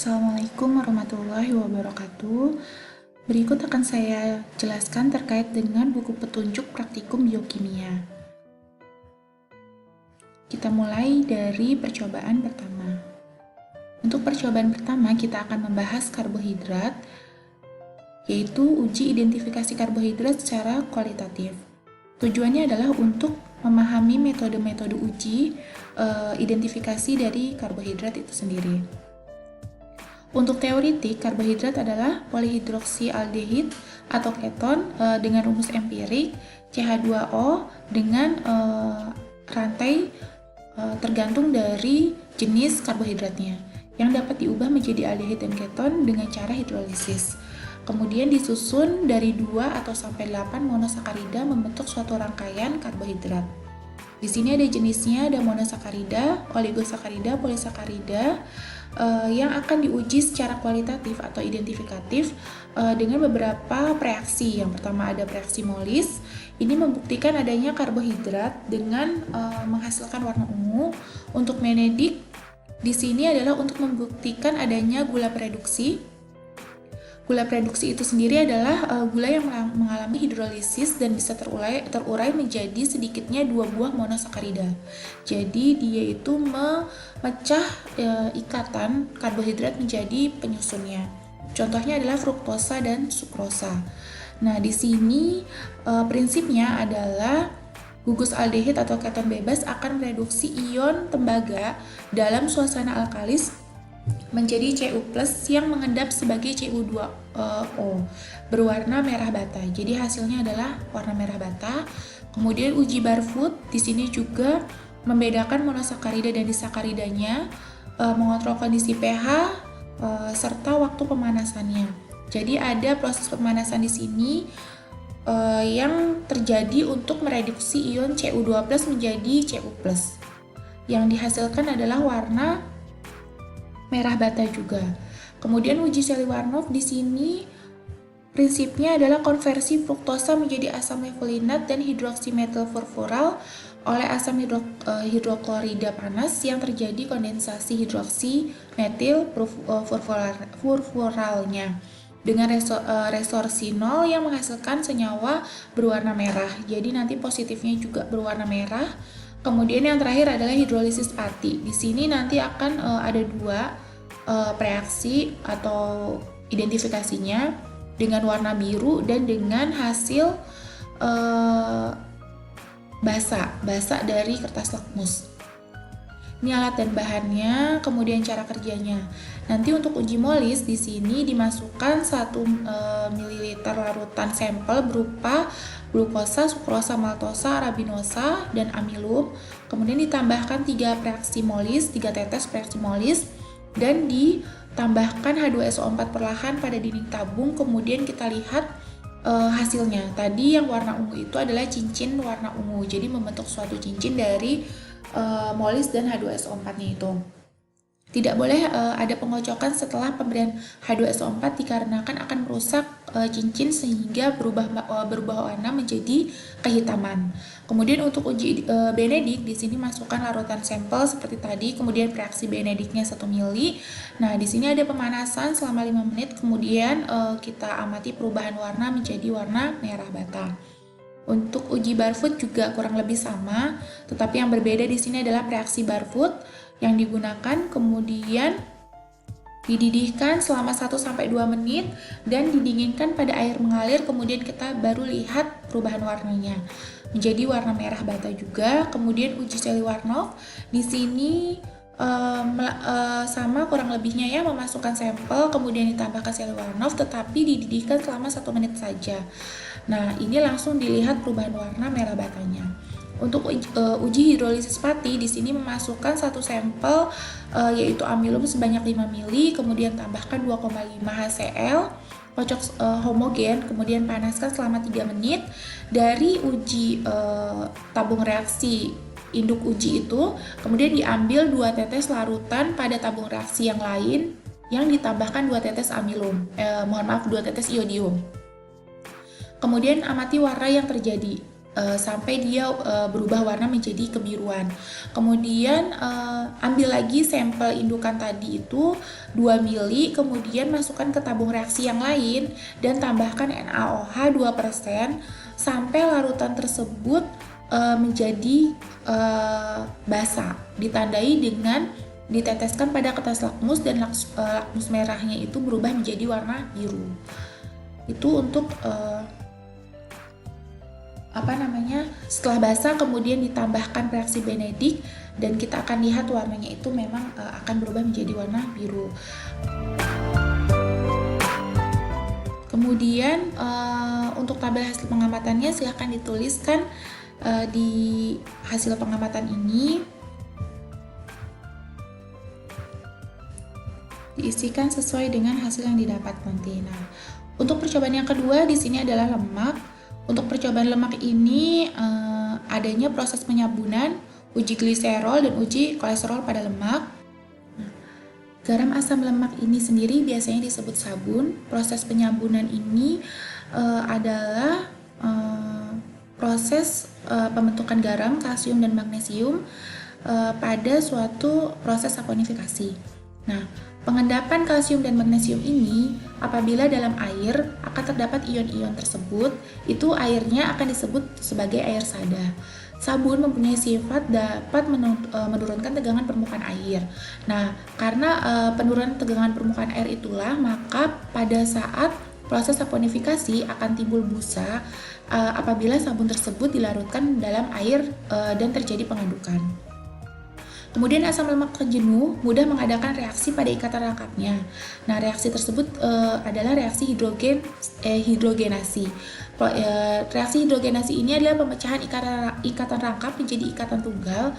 Assalamualaikum warahmatullahi wabarakatuh. Berikut akan saya jelaskan terkait dengan buku petunjuk praktikum biokimia. Kita mulai dari percobaan pertama. Untuk percobaan pertama, kita akan membahas karbohidrat, yaitu uji identifikasi karbohidrat secara kualitatif. Tujuannya adalah untuk memahami metode-metode uji identifikasi dari karbohidrat itu sendiri. Untuk teoritik, karbohidrat adalah polihidroksialdehid atau keton dengan rumus empirik CH2O dengan rantai tergantung dari jenis karbohidratnya yang dapat diubah menjadi aldehid dan keton dengan cara hidrolisis. Kemudian disusun dari 2 atau sampai 8 monosakarida membentuk suatu rangkaian karbohidrat. Di sini ada jenisnya, ada monosakarida, oligosakarida, polisakarida yang akan diuji secara kualitatif atau identifikatif dengan beberapa reaksi. Yang pertama ada reaksi Molis. Ini membuktikan adanya karbohidrat dengan menghasilkan warna ungu. Untuk Benedict di sini adalah untuk membuktikan adanya gula reduksi. Gula reduksi itu sendiri adalah gula yang mengalami hidrolisis dan bisa terurai menjadi sedikitnya 2 buah monosakarida. Jadi dia itu memecah ikatan karbohidrat menjadi penyusunnya. Contohnya adalah fruktosa dan sukrosa. Nah, di sini prinsipnya adalah gugus aldehid atau keton bebas akan mereduksi ion tembaga dalam suasana alkalis menjadi Cu+ yang mengendap sebagai Cu2O berwarna merah bata. Jadi hasilnya adalah warna merah bata. Kemudian uji Barfoot di sini juga membedakan monosakarida dan disakaridanya, mengontrol kondisi pH serta waktu pemanasannya. Jadi ada proses pemanasan di sini yang terjadi untuk mereduksi ion Cu2+ menjadi Cu+. Yang dihasilkan adalah warna merah bata juga. Kemudian uji Seliwarnov di sini prinsipnya adalah konversi fruktosa menjadi asam levolinat dan hidroksimetilfurfural oleh asam hidroklorida panas yang terjadi kondensasi hidroksi metil furfuralnya dengan resorsinol yang menghasilkan senyawa berwarna merah. Jadi nanti positifnya juga berwarna merah. Kemudian yang terakhir adalah hidrolisis pati. Di sini nanti akan ada 2 reaksi atau identifikasinya dengan warna biru dan dengan hasil basa dari kertas lakmus. Ini alat dan bahannya, kemudian cara kerjanya. Nanti untuk uji Molis di sini dimasukkan 1 ml larutan sampel berupa glukosa, sukrosa, maltosa, arabinosa, dan amilum. Kemudian ditambahkan 3 reaksi Molis, 3 tetes reaksi Molis, dan ditambahkan H2SO4 perlahan pada dinding tabung. Kemudian kita lihat hasilnya. Tadi yang warna ungu itu adalah cincin warna ungu. Jadi membentuk suatu cincin dari Molis dan H2SO4-nya itu. Tidak boleh ada pengocokan setelah pemberian H2SO4 dikarenakan akan merusak cincin sehingga berubah warna menjadi kehitaman. Kemudian untuk uji Benedict di sini masukkan larutan sampel seperti tadi, kemudian reaksi Benedict-nya 1 ml. Nah, di sini ada pemanasan selama 5 menit, kemudian kita amati perubahan warna menjadi warna merah bata. Untuk uji Barfoot juga kurang lebih sama, tetapi yang berbeda di sini adalah reaksi Barfoot yang digunakan kemudian dididihkan selama 1-2 menit dan didinginkan pada air mengalir, kemudian kita baru lihat perubahan warnanya menjadi warna merah bata juga. Kemudian uji Seliwarnov di sini sama kurang lebihnya ya, memasukkan sampel kemudian ditambahkan Seliwarnov tetapi dididihkan selama 1 menit saja. Nah, ini langsung dilihat perubahan warna merah batanya. Untuk uji hidrolisis pati di sini memasukkan 1 sampel yaitu amilum sebanyak 5 ml, kemudian tambahkan 2,5 HCl, kocok homogen, kemudian panaskan selama 3 menit. Dari uji tabung reaksi induk uji itu, kemudian diambil 2 tetes larutan pada tabung reaksi yang lain yang ditambahkan 2 tetes amilum, 2 tetes iodium. Kemudian amati warna yang terjadi. sampai dia berubah warna menjadi kebiruan. Kemudian ambil lagi sampel indukan tadi itu 2 mili, kemudian masukkan ke tabung reaksi yang lain dan tambahkan NaOH 2% sampai larutan tersebut menjadi basah, ditandai dengan diteteskan pada kertas lakmus dan lakmus merahnya itu berubah menjadi warna biru. Itu untuk setelah basah kemudian ditambahkan reaksi Benedict dan kita akan lihat warnanya itu memang akan berubah menjadi warna biru. Kemudian untuk tabel hasil pengamatannya silahkan dituliskan di hasil pengamatan ini, diisikan sesuai dengan hasil yang didapat nanti. Nah, untuk percobaan yang kedua di sini adalah lemak. Untuk percobaan lemak ini adanya proses penyabunan, uji gliserol dan uji kolesterol pada lemak. Garam asam lemak ini sendiri biasanya disebut sabun. Proses penyabunan ini adalah proses pembentukan garam, kalsium dan magnesium pada suatu proses saponifikasi. Nah, pengendapan kalsium dan magnesium ini apabila dalam air akan terdapat ion-ion tersebut, itu airnya akan disebut sebagai air sada. Sabun mempunyai sifat dapat menurunkan tegangan permukaan air. Nah, karena penurunan tegangan permukaan air itulah, maka pada saat proses saponifikasi akan timbul busa apabila sabun tersebut dilarutkan dalam air dan terjadi pengadukan. Kemudian asam lemak jenuh mudah mengadakan reaksi pada ikatan rangkapnya. Nah, reaksi tersebut adalah reaksi hidrogenasi. Reaksi hidrogenasi ini adalah pemecahan ikatan rangkap menjadi ikatan tunggal.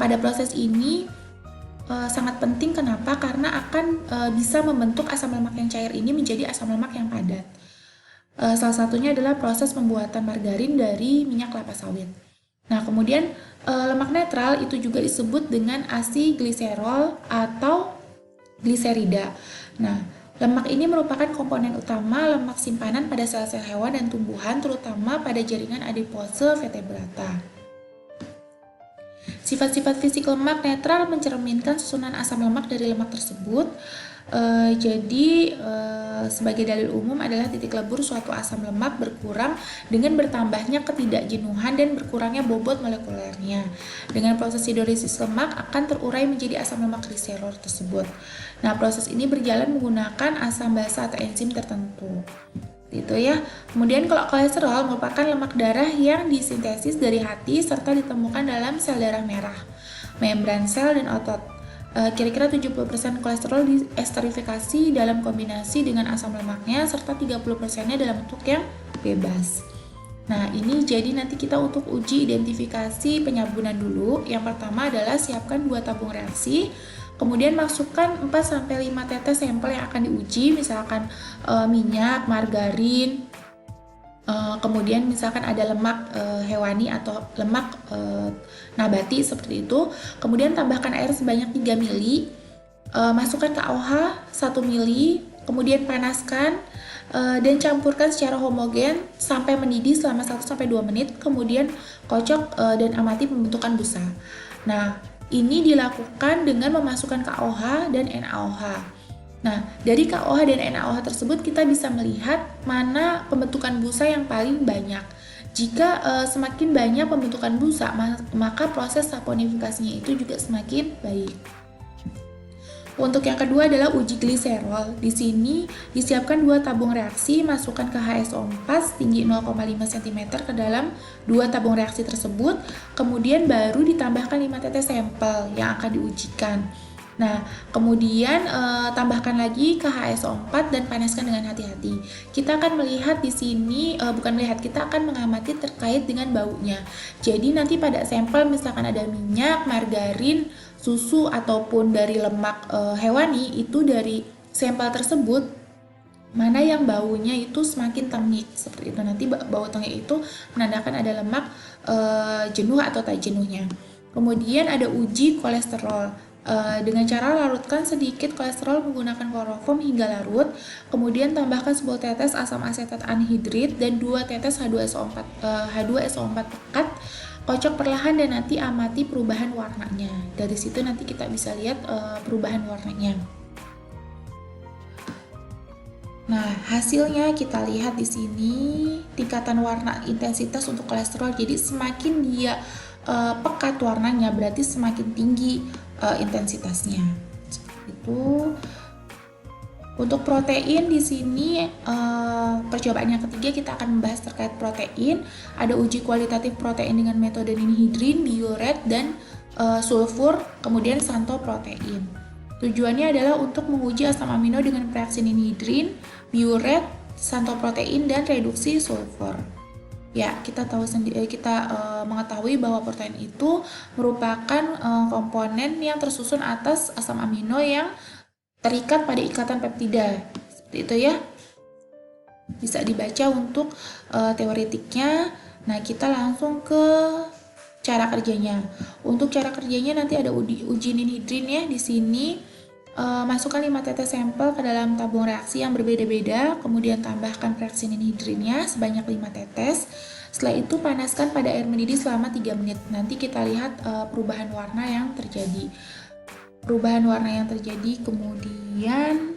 Pada proses ini sangat penting, kenapa? Karena akan bisa membentuk asam lemak yang cair ini menjadi asam lemak yang padat. Salah satunya adalah proses pembuatan margarin dari minyak kelapa sawit. Nah, kemudian lemak netral itu juga disebut dengan asiglycerol atau gliserida. Nah, lemak ini merupakan komponen utama lemak simpanan pada sel-sel hewan dan tumbuhan, terutama pada jaringan adipose vertebrata. Sifat-sifat fisik lemak netral mencerminkan susunan asam lemak dari lemak tersebut. Sebagai dalil umum adalah titik lebur suatu asam lemak berkurang dengan bertambahnya ketidakjenuhan dan berkurangnya bobot molekulernya. Dengan proses hidrolisis lemak akan terurai menjadi asam lemak gliserol tersebut. Nah, proses ini berjalan menggunakan asam basa atau enzim tertentu. Itu ya. Kemudian kalau kolesterol merupakan lemak darah yang disintesis dari hati serta ditemukan dalam sel darah merah, membran sel dan otot. Kira-kira 70% kolesterol diesterifikasi dalam kombinasi dengan asam lemaknya serta 30%-nya dalam bentuk yang bebas. Nah, ini jadi nanti kita untuk uji identifikasi penyabunan dulu. Yang pertama adalah siapkan 2 tabung reaksi. Kemudian masukkan 4-5 tetes sampel yang akan diuji, misalkan minyak, margarin, kemudian misalkan ada lemak hewani atau lemak nabati seperti itu. Kemudian tambahkan air sebanyak 3 mili, masukkan KOH 1 mili, kemudian panaskan dan campurkan secara homogen sampai mendidih selama 1-2 menit, kemudian kocok dan amati pembentukan busa. Nah, ini dilakukan dengan memasukkan KOH dan NaOH. Nah, dari KOH dan NaOH tersebut kita bisa melihat mana pembentukan busa yang paling banyak. Jika semakin banyak pembentukan busa, maka proses saponifikasinya itu juga semakin baik. Untuk yang kedua adalah uji gliserol. Di sini disiapkan 2 tabung reaksi, masukkan ke HSO4 setinggi 0,5 cm ke dalam 2 tabung reaksi tersebut, kemudian baru ditambahkan 5 tetes sampel yang akan diujikan. Nah, kemudian tambahkan lagi ke HSO4 dan panaskan dengan hati-hati. Kita akan melihat di sini, kita akan mengamati terkait dengan baunya. Jadi nanti pada sampel misalkan ada minyak, margarin, susu ataupun dari lemak hewani, itu dari sampel tersebut mana yang baunya itu semakin tengik seperti itu. Nanti bau tengik itu menandakan ada lemak jenuh atau tak jenuhnya. Kemudian ada uji kolesterol. Dengan cara larutkan sedikit kolesterol menggunakan kloroform hingga larut, kemudian tambahkan 10 tetes asam asetat anhidrit dan 2 tetes H2SO4 pekat. Kocok perlahan dan nanti amati perubahan warnanya. Dari situ nanti kita bisa lihat perubahan warnanya. Nah, hasilnya kita lihat di sini tingkatan warna intensitas untuk kolesterol. Jadi semakin dia pekat warnanya, berarti semakin tinggi intensitasnya. Seperti itu. Untuk protein di sini percobaan yang ketiga kita akan membahas terkait protein. Ada uji kualitatif protein dengan metode ninhidrin, biuret, dan sulfur, kemudian santoprotein. Tujuannya adalah untuk menguji asam amino dengan reaksi ninhidrin, biuret, santoprotein, dan reduksi sulfur. Ya, kita mengetahui bahwa protein itu merupakan komponen yang tersusun atas asam amino yang terikat pada ikatan peptida. Seperti itu ya. Bisa dibaca untuk teoretiknya. Nah, kita langsung ke cara kerjanya. Untuk cara kerjanya nanti ada uji ninhidrin ya di sini. Masukkan 5 tetes sampel ke dalam tabung reaksi yang berbeda-beda, kemudian tambahkan reaksi ninhidrinnya sebanyak 5 tetes. Setelah itu panaskan pada air mendidih selama 3 menit. Nanti kita lihat perubahan warna yang terjadi. Kemudian